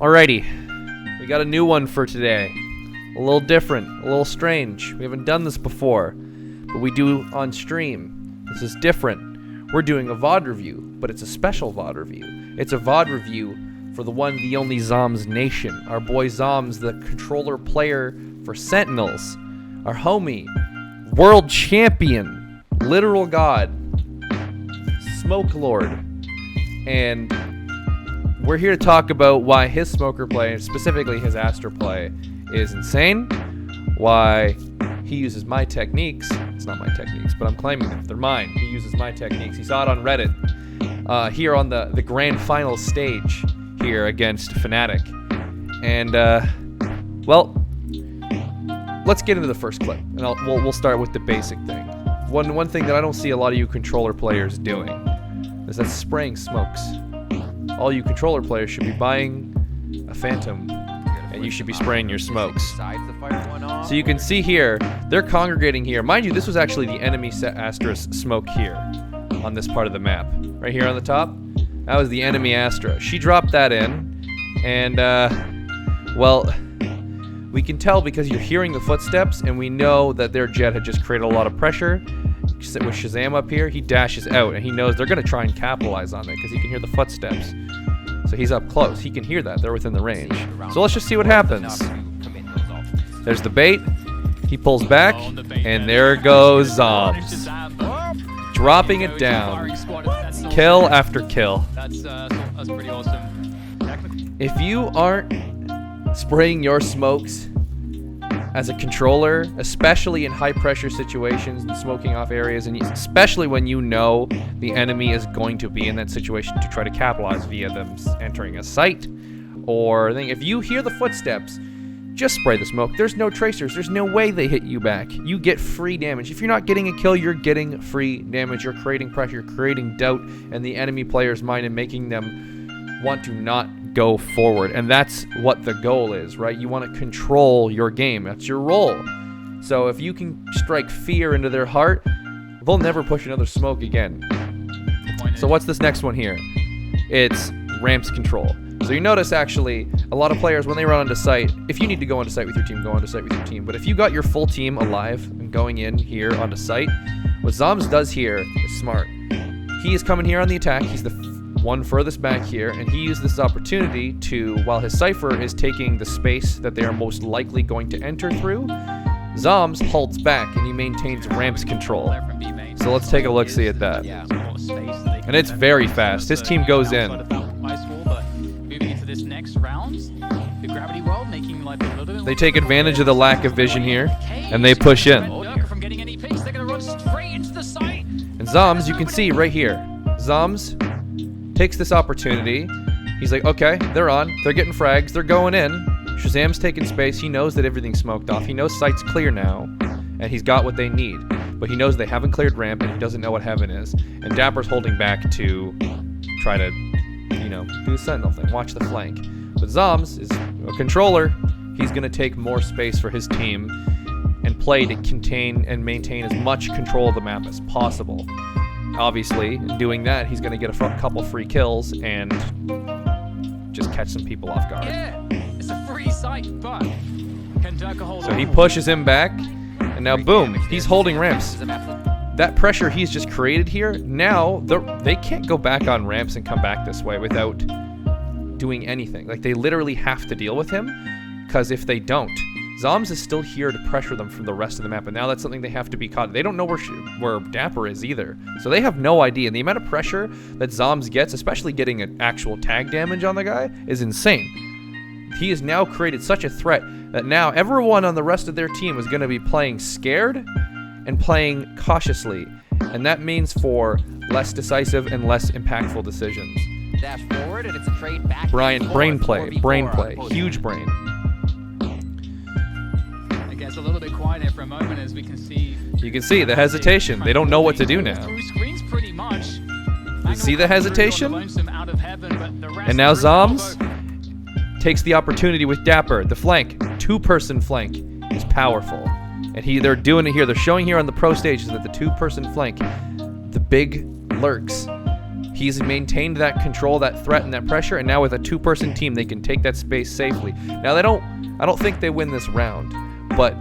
Alrighty, we got a new one for today. A little different, a little strange. We haven't done this before, but we do on stream. This is different. We're doing a VOD review, but it's a special VOD review. It's a VOD review for the one, the only Zombsnation. Our boy Zombs, the controller player for Sentinels. Our homie, world champion, literal god, Smoke Lord. And we're here to talk about why his smoker play, specifically his Astra play, is insane. Why he uses my techniques. It's not my techniques, but I'm claiming them. They're mine. He uses my techniques. He saw it on Reddit. Here on the grand final stage here against Fnatic. And, well, let's get into the first clip. And we'll start with the basic thing. One thing that I don't see a lot of you controller players doing is that spraying smokes. All you controller players should be buying a Phantom, and you should be spraying your smokes. So you can see here, they're congregating here. Mind you, this was actually the enemy Astra smoke here on this part of the map. Right here on the top, that was the enemy Astra. She dropped that in, and, well, we can tell because you're hearing the footsteps, and we know that their jet had just created a lot of pressure. With Shazam up here, he dashes out, and he knows they're going to try and capitalize on it because he can hear the footsteps. So he's up close. He can hear that. They're within the range. So let's just see what happens. There's the bait. He pulls back, and there goes Zombs. Dropping it down. Kill after kill. That's pretty awesome. If you aren't spraying your smokes as a controller, especially in high-pressure situations and smoking off areas, and especially when you know the enemy is going to be in that situation to try to capitalize via them entering a site, or if you hear the footsteps, just spray the smoke. There's no tracers. There's no way they hit you back. You get free damage. If you're not getting a kill, you're getting free damage. You're creating pressure, you're creating doubt in the enemy player's mind and making them want to not go forward, and that's what the goal is, right? You want to control your game. That's your role. So if you can strike fear into their heart, they'll never push another smoke again. So what's this next one here? It's ramps control. So you notice actually a lot of players when they run onto site, if you need to go onto site with your team, go onto site with your team. But if you got your full team alive and going in here onto site, what Zombs does here is smart. He is coming here on the attack. He's the one furthest back here, and he used this opportunity to, while his Cypher is taking the space that they are most likely going to enter through, Zombs halts back and he maintains ramps control. So let's take a look-see at that. And it's very fast. His team goes in. They take advantage of the lack of vision here, and they push in. And Zombs, you can see right here, Zombs takes this opportunity. He's like, okay, they're on. They're getting frags. They're going in. Shazam's taking space. He knows that everything's smoked off. He knows site's clear now, and he's got what they need. But he knows they haven't cleared ramp, and he doesn't know what heaven is. And Dapper's holding back to try to, do the sentinel thing. Watch the flank. But Zombs is a controller. He's going to take more space for his team and play to contain and maintain as much control of the map as possible. Obviously, in doing that, he's going to get a couple free kills and just catch some people off guard. Yeah, it's a free site, but can Durka hold So he pushes him back, and now boom, he's holding ramps. That pressure he's just created here, now they can't go back on ramps and come back this way without doing anything. Like, they literally have to deal with him, because if they don't, Zombs is still here to pressure them from the rest of the map, and now that's something they have to be caught. They don't know where Dapper is either, so they have no idea. And the amount of pressure that Zombs gets, especially getting an actual tag damage on the guy, is insane. He has now created such a threat that now everyone on the rest of their team is going to be playing scared and playing cautiously, and that means for less decisive and less impactful decisions. Dash forward, and it's a trade back. Brain play, huge brain. It's a little bit quiet here for a moment as we can see. You can see the hesitation. They don't know what to do now. You see the hesitation? And now Zombs takes the opportunity with Dapper. The flank, two-person flank, is powerful. And they're doing it here. They're showing here on the pro stages that the two-person flank, the big lurks, He's maintained that control, that threat, and that pressure, and now with a 2-person team, they can take that space safely. Now, I don't think they win this round, but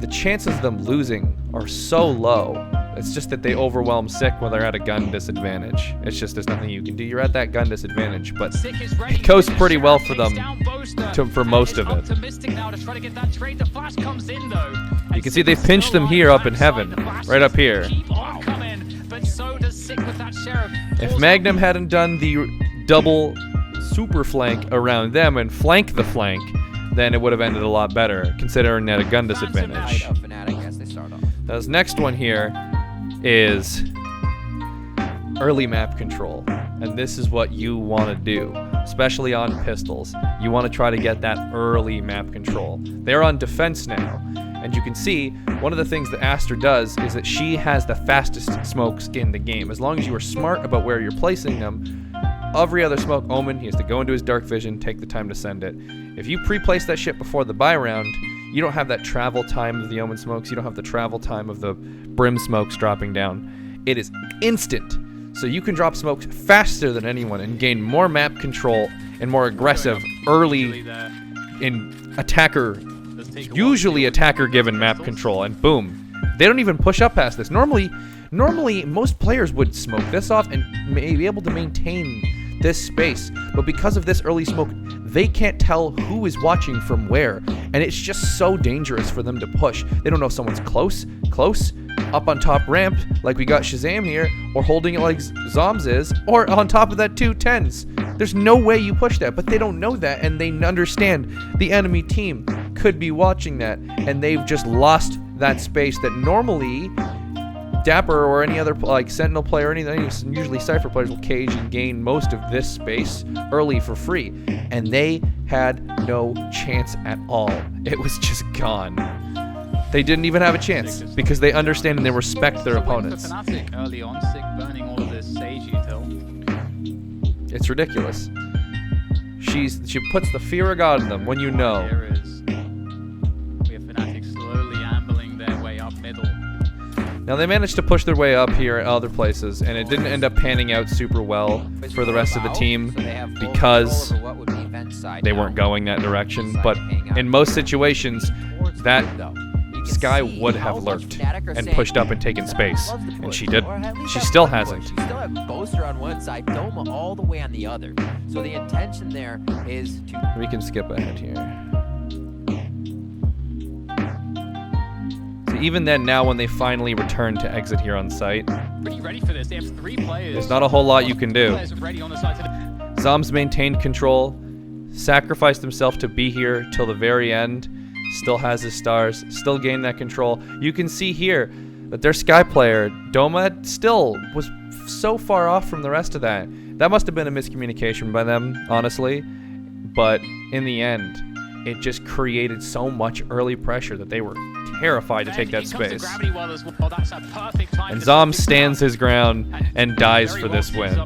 the chances of them losing are so low. It's just that they overwhelm Sick when they're at a gun disadvantage. It's just there's nothing you can do. You're at that gun disadvantage, but it goes pretty well for them for most of it. You can see they've pinched them here up in heaven, right up here. If Magnum hadn't done the double super flank around them and flank the flank, then it would have ended a lot better, considering that a gun disadvantage. Now this next one here is early map control, and this is what you want to do, especially on pistols. You want to try to get that early map control. They're on defense now, and you can see one of the things that Aster does is that she has the fastest smokes in the game. As long as you are smart about where you're placing them, every other smoke, Omen, he has to go into his dark vision, take the time to send it. If you pre-place that shit before the buy round, you don't have that travel time of the Omen smokes. You don't have the travel time of the Brim smokes dropping down. It is instant. So you can drop smokes faster than anyone and gain more map control and more aggressive early in attacker, usually attacker-given map control. And boom, they don't even push up past this. Normally most players would smoke this off and be able to maintain this space. But because of this early smoke, they can't tell who is watching from where, and it's just so dangerous for them to push. They don't know if someone's close, up on top ramp like we got Shazam here, or holding it like Zombs is, or on top of that 210s. There's no way you push that, but they don't know that, and they understand the enemy team could be watching that, and they've just lost that space that normally Dapper or any other like Sentinel player or anything, usually Cypher players will cage and gain most of this space early for free, and they had no chance at all. It was just gone. They didn't even have a chance because they understand and they respect their opponents. Early on, Sick burning all of this Sage util. It's ridiculous. She puts the fear of God in them when you know. Here is we have Fnatic slowly ambling their way up middle. Now they managed to push their way up here at other places, and it didn't end up panning out super well for the rest of the team because they weren't going that direction. But in most situations, that Sky would have lurked and pushed up and taken space, and she didn't. She still hasn't. She still had Boaster on one side, Doma all the way on the other. So the intention there is to... We can skip ahead here. Even then, now when they finally return to exit here on site, Pretty ready for this. They have 3 players. there's not a whole lot you can do. Zombs maintained control, sacrificed himself to be here till the very end, still has his stars, still gained that control. You can see here that their Sky player, Doma, still was so far off from the rest of that. That must have been a miscommunication by them, honestly. But in the end, it just created so much early pressure that they were terrified to take that space. And Zombs stands his ground and dies for this win.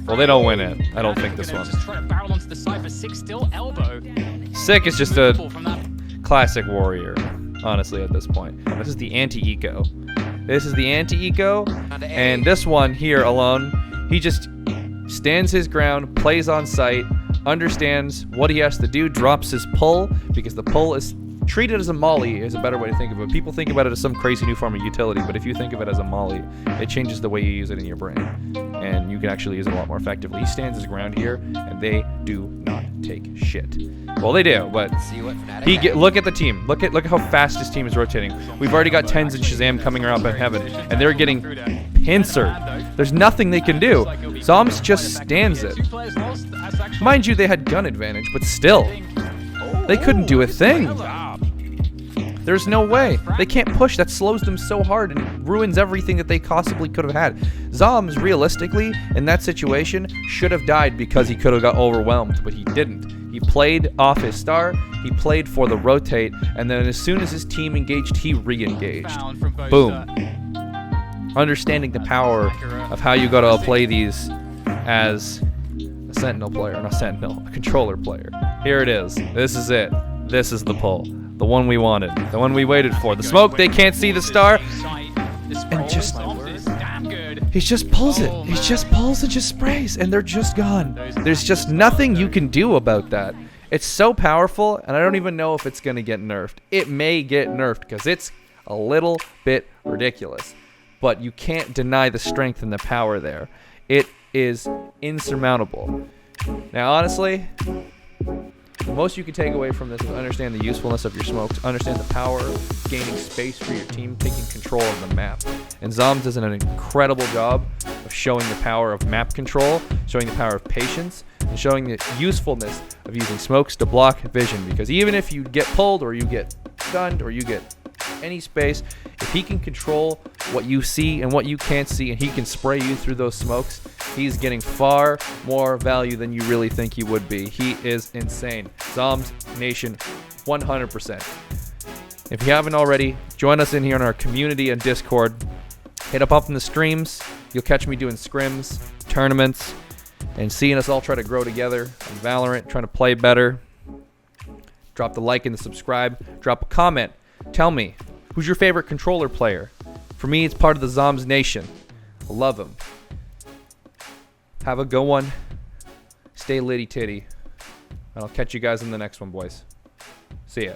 Well, they don't win it. I don't think this one. Sick is just a classic warrior, honestly, at this point. This is the anti-eco. This is the anti-eco, and this one here alone, he just stands his ground, plays on site, understands what he has to do, drops his pull, because the pull is treated as a molly is a better way to think of it. People think about it as some crazy new form of utility, but if you think of it as a molly, it changes the way you use it in your brain, and you can actually use it a lot more effectively. He stands his ground here, and they do not take shit. Well, they do, but look at the team. Look at how fast his team is rotating. We've already got Tens and Shazam coming around in heaven, and they're getting pincered. There's nothing they can do. Zombs just stands it. Mind you, they had gun advantage, but still, they couldn't do a thing. There's no way. They can't push. That slows them so hard and ruins everything that they possibly could have had. Zombs, realistically, in that situation, should have died because he could have got overwhelmed, but he didn't. He played off his star, he played for the rotate, and then as soon as his team engaged, he re-engaged. Boom. Understanding the power of how you gotta play these as a Sentinel player, not Sentinel, a controller player. Here it is. This is it. This is the pull. The one we wanted. The one we waited for. The smoke, they can't see the star. And just... He just pulls it. Oh, He man. just pulls and just sprays, and they're just gone. There's just nothing you can do about that. It's so powerful, and I don't even know if it's going to get nerfed. It may get nerfed because it's a little bit ridiculous. But you can't deny the strength and the power there. It is insurmountable. Now, honestly, the most you can take away from this is understand the usefulness of your smokes, understand the power of gaining space for your team, taking control of the map. And Zombs does an incredible job of showing the power of map control, showing the power of patience, and showing the usefulness of using smokes to block vision. Because even if you get pulled or you get stunned or you get any space, if he can control what you see and what you can't see, and he can spray you through those smokes, he's getting far more value than you really think he would be. He is insane. Zombsnation, 100%. If you haven't already, join us in here in our community and Discord. Hit up in the streams. You'll catch me doing scrims, tournaments, and seeing us all try to grow together on Valorant, trying to play better. Drop the like and the subscribe. Drop a comment. Tell me, who's your favorite controller player? For me, it's part of the Zombsnation. I love him. Have a good one. Stay litty titty. And I'll catch you guys in the next one, boys. See ya.